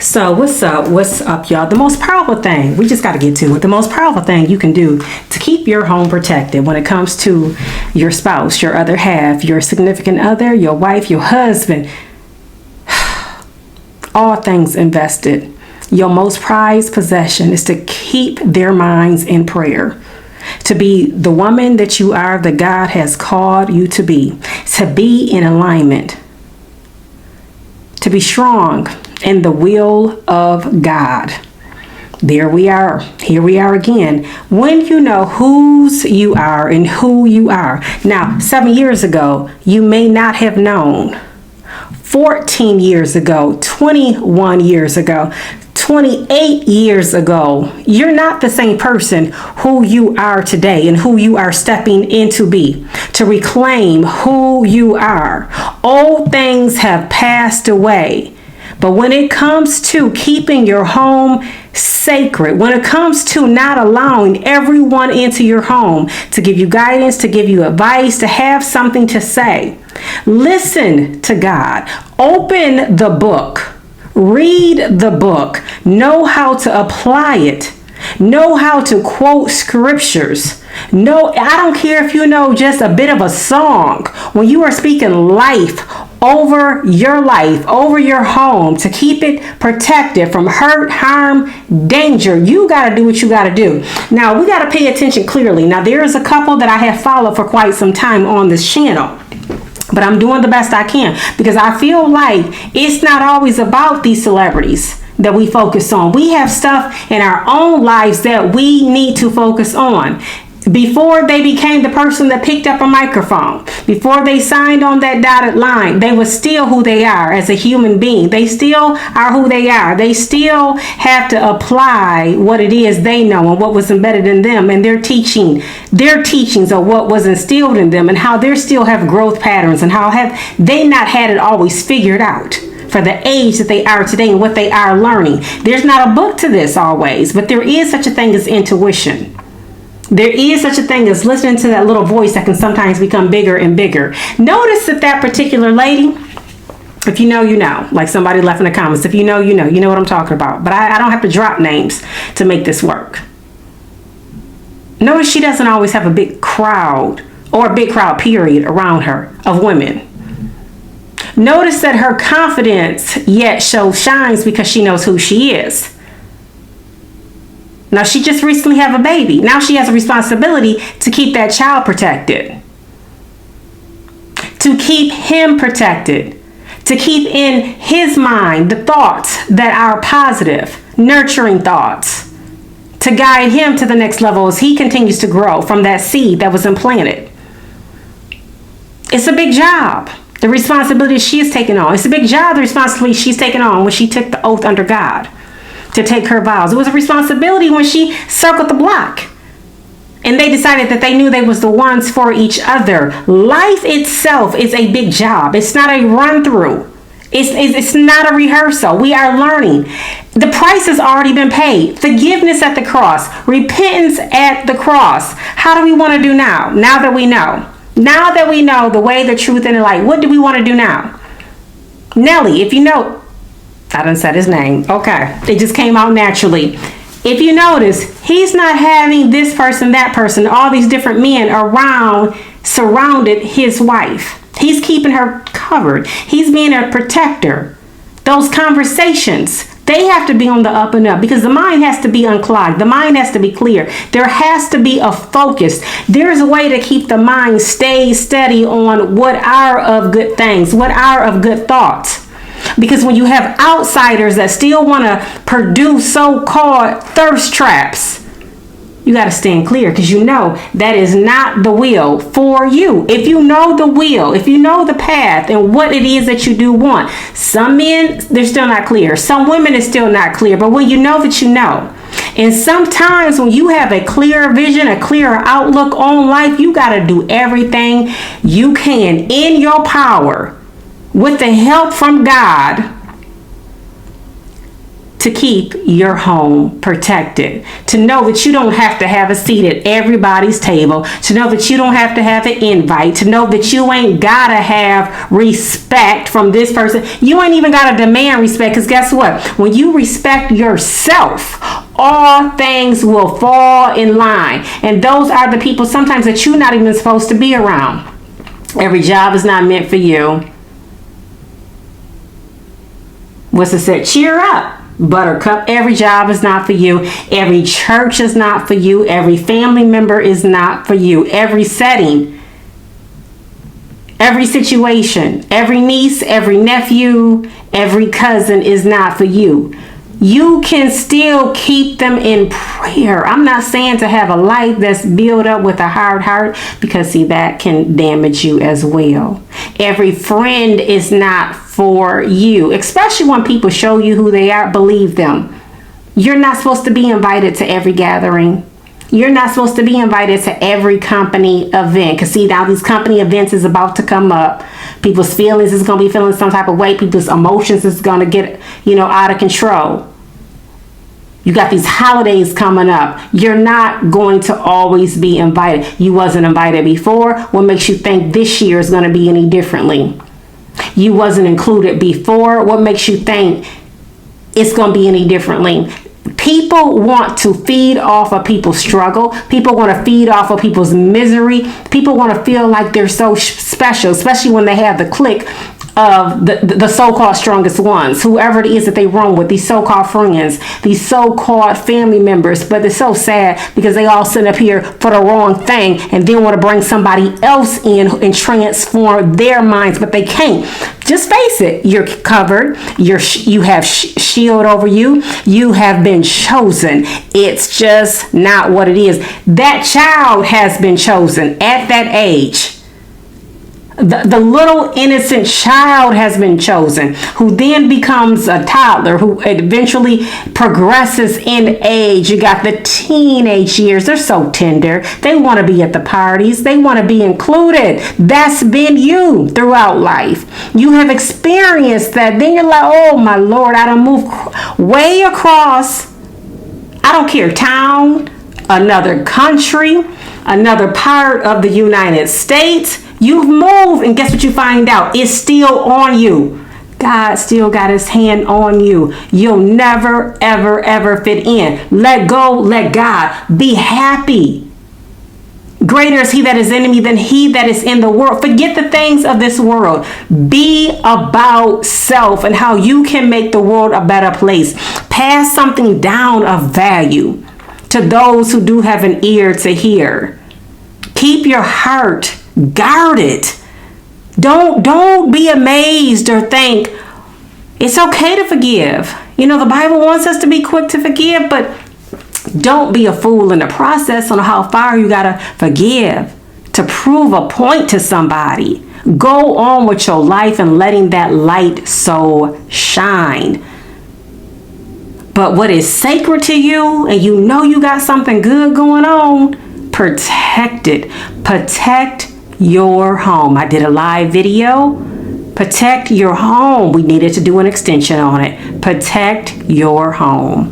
So what's up? What's up, y'all? The most powerful thing, we just got to get to it. The most powerful thing you can do to keep your home protected when it comes to your spouse, your other half, your significant other, your wife, your husband, all things invested. Your most prized possession is to keep their minds in prayer. To be the woman that you are, that God has called you to be in alignment, to be strong in the will of God. There we are. Here we are again. When you know whose you are and who you are. Now, 7 years ago, you may not have known. 14 years ago, 21 years ago, 28 years ago, you're not the same person who you are today and who you are stepping into be, to reclaim who you are. Old things have passed away. But when it comes to keeping your home sacred, when it comes to not allowing everyone into your home to give you guidance, to give you advice, to have something to say, listen to God. Open the book. Read the book. Know how to apply it. Know how to quote scriptures. No, I don't care if you know just a bit of a song. When you are speaking life over your home, to keep it protected from hurt, harm, danger, you got to do what you got to do. Now, we got to pay attention clearly. Now, there is a couple that I have followed for quite some time on this channel. But I'm doing the best I can because I feel like it's not always about these celebrities that we focus on. We have stuff in our own lives that we need to focus on. Before they became the person that picked up a microphone, before they signed on that dotted line, they were still who they are as a human being. They still are who they are. They still have to apply what it is they know and what was embedded in them, and their teachings of what was instilled in them, and how they still have growth patterns, and how have they not had it always figured out for the age that they are today and what they are learning. There's not a book to this always, but there is such a thing as intuition. There is such a thing as listening to that little voice that can sometimes become bigger and bigger. Notice that particular lady, if you know, you know, like somebody left in the comments, if you know, you know what I'm talking about. But I don't have to drop names to make this work. Notice she doesn't always have a big crowd, or a big crowd period, around her of women. Notice that her confidence yet shines because she knows who she is. Now, she just recently have a baby. Now she has a responsibility to keep that child protected, to keep him protected, to keep in his mind the thoughts that are positive, nurturing thoughts, to guide him to the next level as he continues to grow from that seed that was implanted. It's a big job, the responsibility she is taking on. It's a big job, the responsibility she's taking on when she took the oath under God to take her vows. It was a responsibility when she circled the block and they decided that they knew they was the ones for each other. Life itself is a big job. It's not a run through. It's not a rehearsal. We are learning. The price has already been paid. Forgiveness at the cross. Repentance at the cross. How do we want to do now? Now that we know. Now that we know the way, the truth, and the light. What do we want to do now? Nelly, if you know, I done said his name. Okay. It just came out naturally. If you notice, he's not having this person, that person, all these different men around, surrounded his wife. He's keeping her covered. He's being a protector. Those conversations, they have to be on the up and up because the mind has to be unclogged. The mind has to be clear. There has to be a focus. There's a way to keep the mind stay steady on what are of good things, what are of good thoughts. Because when you have outsiders that still want to produce so-called thirst traps, you got to stand clear because you know that is not the will for you. If you know the will, if you know the path and what it is that you do want, some men, they're still not clear. Some women is still not clear. But when you know that you know, and sometimes when you have a clearer vision, a clearer outlook on life, you got to do everything you can in your power with the help from God to keep your home protected, to know that you don't have to have a seat at everybody's table, to know that you don't have to have an invite, to know that you ain't gotta have respect from this person. You ain't even gotta demand respect, because guess what? When you respect yourself, all things will fall in line. And those are the people sometimes that you're not even supposed to be around. Every job is not meant for you. What's it said? Cheer up, Buttercup. Every job is not for you. Every church is not for you. Every family member is not for you. Every setting, every situation, every niece, every nephew, every cousin is not for you. You can still keep them in prayer. I'm not saying to have a life that's built up with a hard heart, because see, that can damage you as well. Every friend is not for you, especially when people show you who they are. Believe them. You're not supposed to be invited to every gathering. You're not supposed to be invited to every company event. Because see, now these company events is about to come up. People's feelings is going to be feeling some type of way. People's emotions is going to get, out of control. You got these holidays coming up. You're not going to always be invited. You wasn't invited before. What makes you think this year is going to be any differently? You wasn't included before. What makes you think it's going to be any differently? People want to feed off of people's struggle. People want to feed off of people's misery. People want to feel like they're so special, especially when they have the clique of the so-called strongest ones, whoever it is that they run with, these so-called friends, these so-called family members. But it's so sad because they all sit up here for the wrong thing and then want to bring somebody else in and transform their minds, but they can't. Just face it, you're covered, you have shield over you, you have been chosen. It's just not what it is. That child has been chosen at that age. The little innocent child has been chosen, who then becomes a toddler, who eventually progresses in age. You got the teenage years. They're so tender. They want to be at the parties. They want to be included. That's been you throughout life. You have experienced that. Then you're like, oh my Lord, I done moved way across. I don't care, town, another country, another part of the United States. You've moved, and guess what you find out? It's still on you. God still got his hand on you. You'll never, ever, ever fit in. Let go, let God. Be happy. Greater is he that is in me than he that is in the world. Forget the things of this world. Be about self and how you can make the world a better place. Pass something down of value to those who do have an ear to hear. Keep your heart guarded. Don't be amazed or think it's okay to forgive. The Bible wants us to be quick to forgive, but don't be a fool in the process on how far you gotta forgive to prove a point to somebody. Go on with your life and letting that light so shine. But what is sacred to you, and you got something good going on, protect it. Protect your home. I did a live video. Protect your home. We needed to do an extension on it. Protect your home.